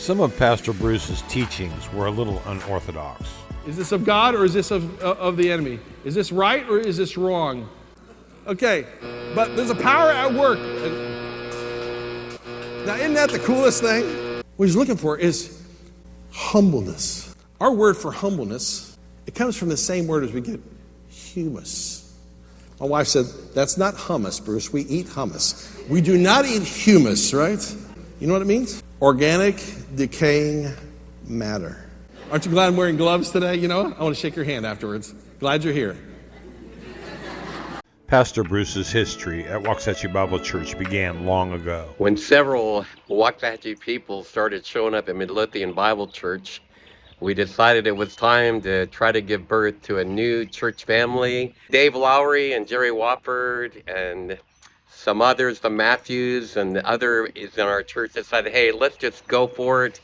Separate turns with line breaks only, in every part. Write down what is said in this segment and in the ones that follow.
Some of Pastor Bruce's teachings were a little unorthodox.
Is this of God or is this of the enemy? Is this right or is this wrong? Okay, but there's a power at work. Now, isn't that the coolest thing? What he's looking for is humbleness. Our word for humbleness, it comes from the same word as we get humus. My wife said, that's not hummus, Bruce. We eat hummus. We do not eat humus, right? You know what it means? Organic, decaying matter. Aren't you glad I'm wearing gloves today? You know, I want to shake your hand afterwards. Glad you're here.
Pastor Bruce's history at Waxahachie Bible Church began long ago.
When several Waxahachie people started showing up at Midlothian Bible Church, we decided it was time to try to give birth to a new church family. Dave Lowry and Jerry Wofford and some others, the Matthews and the others in our church decided, hey, let's just go for it.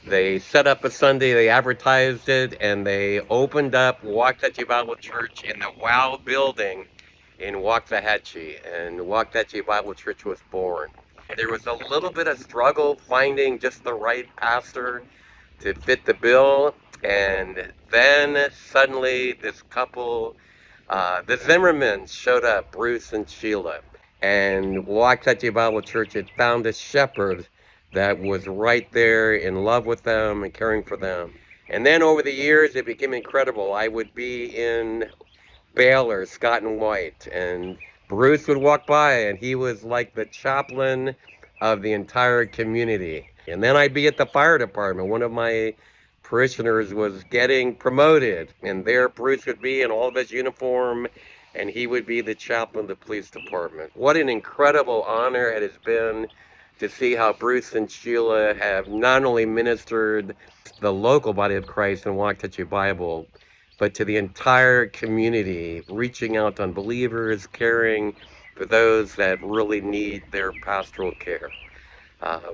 They set up a Sunday, they advertised it, and they opened up Waxahachie Bible Church in the WOW building in Waxahachie, and Waxahachie Bible Church was born. There was a little bit of struggle finding just the right pastor to fit the bill, and then suddenly this couple, the Zimmermans showed up, Bruce and Sheila, and Waxahachie Bible Church had found a shepherd that was right there in love with them and caring for them. And then over the years, it became incredible. I would be in Baylor, Scott and White, and Bruce would walk by and he was like the chaplain of the entire community. And then I'd be at the fire department. One of my parishioners was getting promoted, and there Bruce would be in all of his uniform, and he would be the chaplain of the police department. What an incredible honor it has been to see how Bruce and Sheila have not only ministered the local body of Christ in Waxahachie Bible, but to the entire community, reaching out to unbelievers, caring for those that really need their pastoral care.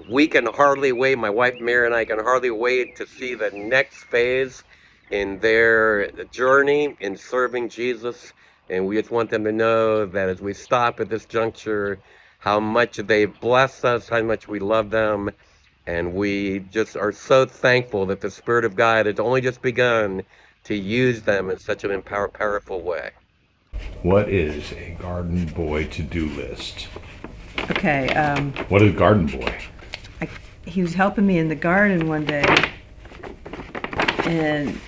We can hardly wait, my wife Mary and I can hardly wait to see the next phase in their journey in serving Jesus. And we just want them to know that as we stop at this juncture, how much they bless us, how much we love them. And we just are so thankful that the Spirit of God has only just begun to use them in such an powerful way.
What is a garden boy to-do list?
Okay.
What is garden boy?
He was helping me in the garden one day, and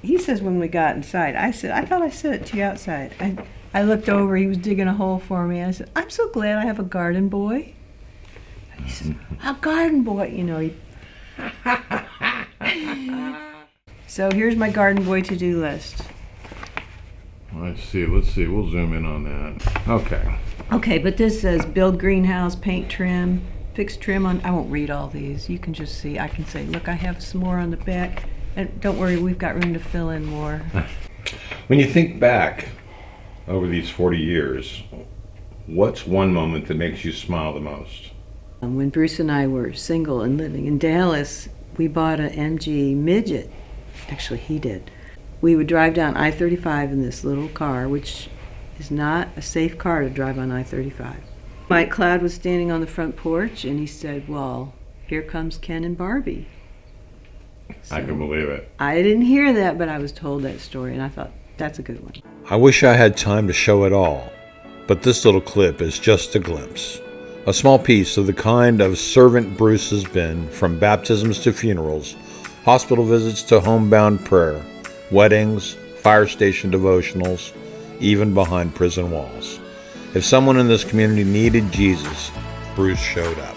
he says when we got inside, I said, I thought I said it to you outside. I looked over, he was digging a hole for me. I said, I'm so glad I have a garden boy. And he says, a garden boy, you know. So here's my garden boy to-do list.
Let's see, we'll zoom in on that.
Okay, but this says build greenhouse, paint trim, fix trim on, I won't read all these. You can just see, I can say, look, I have some more on the back. And don't worry, we've got room to fill in more.
When you think back over these 40 years, what's one moment that makes you smile the most?
When Bruce and I were single and living in Dallas, we bought an MG Midget. Actually, he did. We would drive down I-35 in this little car, which is not a safe car to drive on I-35. Mike Cloud was standing on the front porch, and he said, well, here comes Ken and Barbie. So,
I can believe it.
I didn't hear that, but I was told that story, and I thought, that's a good one.
I wish I had time to show it all, but this little clip is just a glimpse. A small piece of the kind of servant Bruce has been, from baptisms to funerals, hospital visits to homebound prayer, weddings, fire station devotionals, even behind prison walls. If someone in this community needed Jesus, Bruce showed up.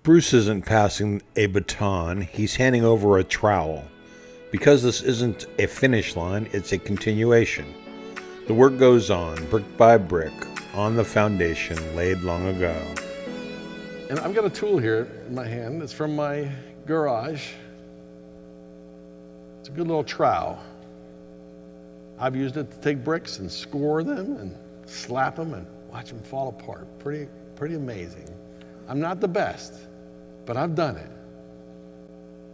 Bruce isn't passing a baton, he's handing over a trowel. Because this isn't a finish line, it's a continuation. The work goes on, brick by brick, on the foundation laid long ago.
And I've got a tool here in my hand. It's from my garage. It's a good little trowel. I've used it to take bricks and score them and slap them and watch them fall apart. Pretty amazing. I'm not the best, but I've done it.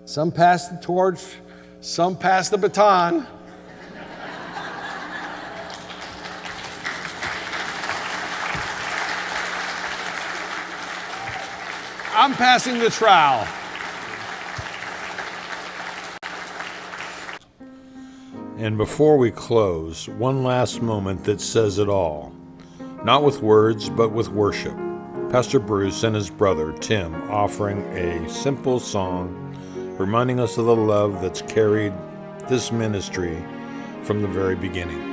Some pass the torch, some pass the baton. I'm passing the trowel.
And before we close, one last moment that says it all. Not with words, but with worship. Pastor Bruce and his brother Tim offering a simple song reminding us of the love that's carried this ministry from the very beginning.